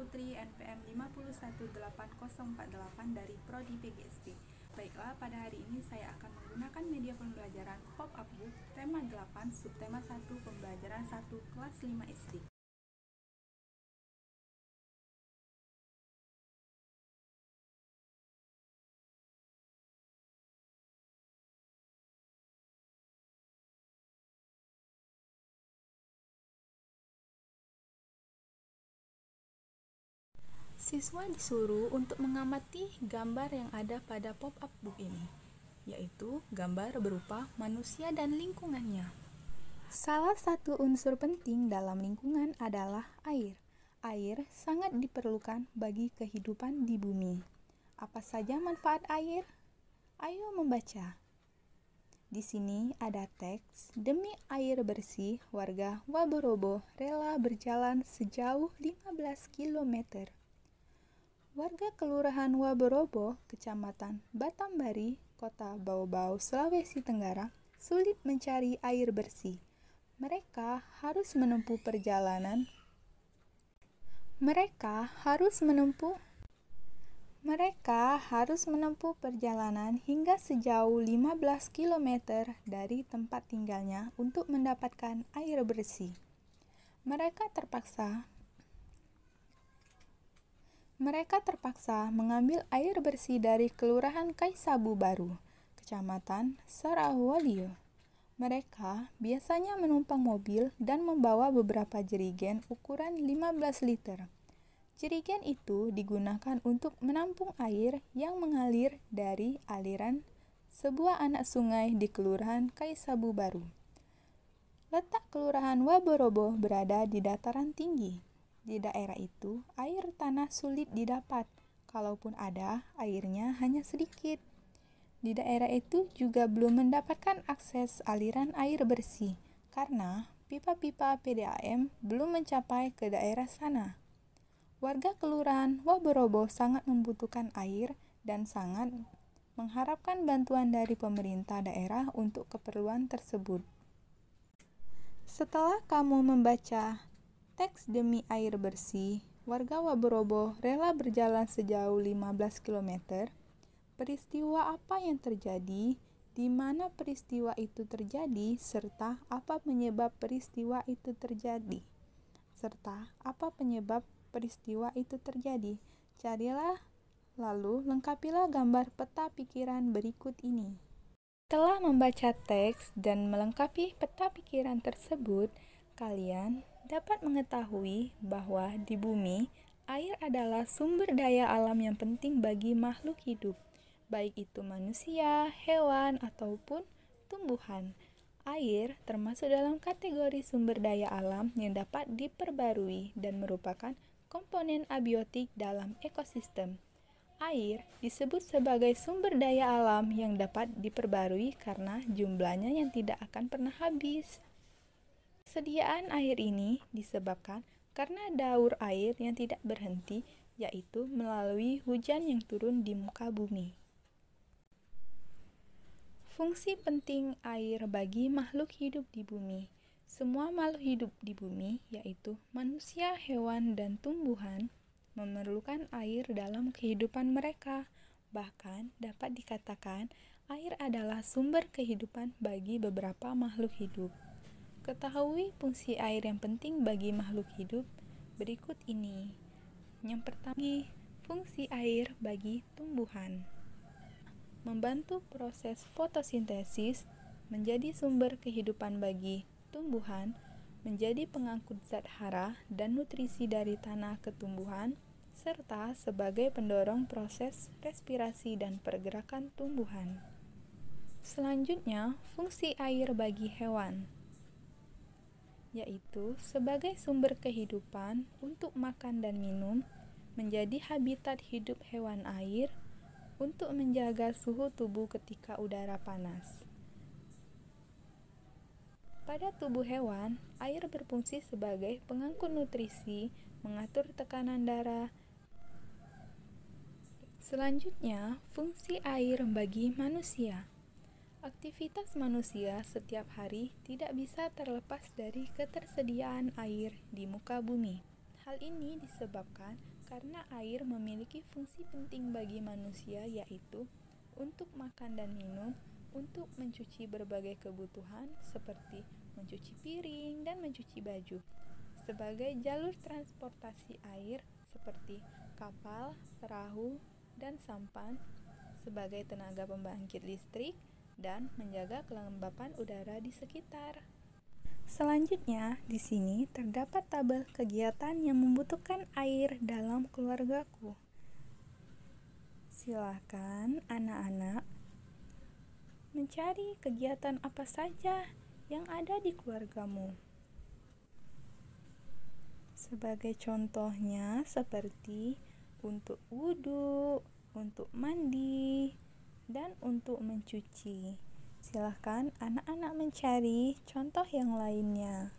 Putri NPM 5118048 dari Prodi PGSD. Baiklah, pada hari ini saya akan menggunakan media pembelajaran Pop-up Book tema 8, subtema 1, pembelajaran 1, kelas 5 SD. Siswa disuruh untuk mengamati gambar yang ada pada pop-up book ini, yaitu gambar berupa manusia dan lingkungannya. Salah satu unsur penting dalam lingkungan adalah air. Air sangat diperlukan bagi kehidupan di bumi. Apa saja manfaat air? Ayo membaca. Di sini ada teks, demi air bersih, warga Waborobo rela berjalan sejauh 15 km. Warga Kelurahan Waborobo, Kecamatan Batambari, Kota Bau-Bau, Sulawesi Tenggara, sulit mencari air bersih. Mereka harus menempuh perjalanan hingga sejauh 15 km dari tempat tinggalnya untuk mendapatkan air bersih. Mereka terpaksa mengambil air bersih dari Kelurahan Kaisabu Baru, Kecamatan Sarawolio. Mereka biasanya menumpang mobil dan membawa beberapa jerigen ukuran 15 liter. Jerigen itu digunakan untuk menampung air yang mengalir dari aliran sebuah anak sungai di Kelurahan Kaisabu Baru. Letak Kelurahan Waborobo berada di dataran tinggi. Di daerah itu, air tanah sulit didapat. Kalaupun ada, airnya hanya sedikit. Di daerah itu juga belum mendapatkan akses aliran air bersih, karena pipa-pipa PDAM belum mencapai ke daerah sana. Warga Kelurahan Waborobo sangat membutuhkan air dan sangat mengharapkan bantuan dari pemerintah daerah untuk keperluan tersebut. Setelah kamu membaca teks demi air bersih, warga Waborobo rela berjalan sejauh 15 km. Peristiwa apa yang terjadi, di mana peristiwa itu terjadi, serta apa penyebab peristiwa itu terjadi. Carilah, lalu lengkapilah gambar peta pikiran berikut ini. Setelah membaca teks dan melengkapi peta pikiran tersebut, kalian dapat mengetahui bahwa di bumi, air adalah sumber daya alam yang penting bagi makhluk hidup, baik itu manusia, hewan, ataupun tumbuhan. Air termasuk dalam kategori sumber daya alam yang dapat diperbarui dan merupakan komponen abiotik dalam ekosistem. Air disebut sebagai sumber daya alam yang dapat diperbarui karena jumlahnya yang tidak akan pernah habis. Kesediaan air ini disebabkan karena daur air yang tidak berhenti, yaitu melalui hujan yang turun di muka bumi. Fungsi penting air bagi makhluk hidup di bumi. Semua makhluk hidup di bumi, yaitu manusia, hewan, dan tumbuhan, memerlukan air dalam kehidupan mereka. Bahkan dapat dikatakan air adalah sumber kehidupan bagi beberapa makhluk hidup. Ketahui fungsi air yang penting bagi makhluk hidup berikut ini. Yang pertama, fungsi air bagi tumbuhan. Membantu proses fotosintesis, menjadi sumber kehidupan bagi tumbuhan, menjadi pengangkut zat hara dan nutrisi dari tanah ke tumbuhan, serta sebagai pendorong proses respirasi dan pergerakan tumbuhan. Selanjutnya, fungsi air bagi hewan, yaitu sebagai sumber kehidupan untuk makan dan minum, menjadi habitat hidup hewan air, untuk menjaga suhu tubuh ketika udara panas. Pada tubuh hewan, air berfungsi sebagai pengangkut nutrisi, mengatur tekanan darah. Selanjutnya, fungsi air bagi manusia. Aktivitas manusia setiap hari tidak bisa terlepas dari ketersediaan air di muka bumi. Hal ini disebabkan karena air memiliki fungsi penting bagi manusia, yaitu untuk makan dan minum, untuk mencuci berbagai kebutuhan seperti mencuci piring dan mencuci baju, sebagai jalur transportasi air seperti kapal, perahu, dan sampan, sebagai tenaga pembangkit listrik, dan menjaga kelembapan udara di sekitar. Selanjutnya, di sini terdapat tabel kegiatan yang membutuhkan air dalam keluargaku. Silakan anak-anak mencari kegiatan apa saja yang ada di keluargamu. Sebagai contohnya seperti untuk wudhu, untuk mandi, dan untuk mencuci. Silakan anak-anak mencari contoh yang lainnya.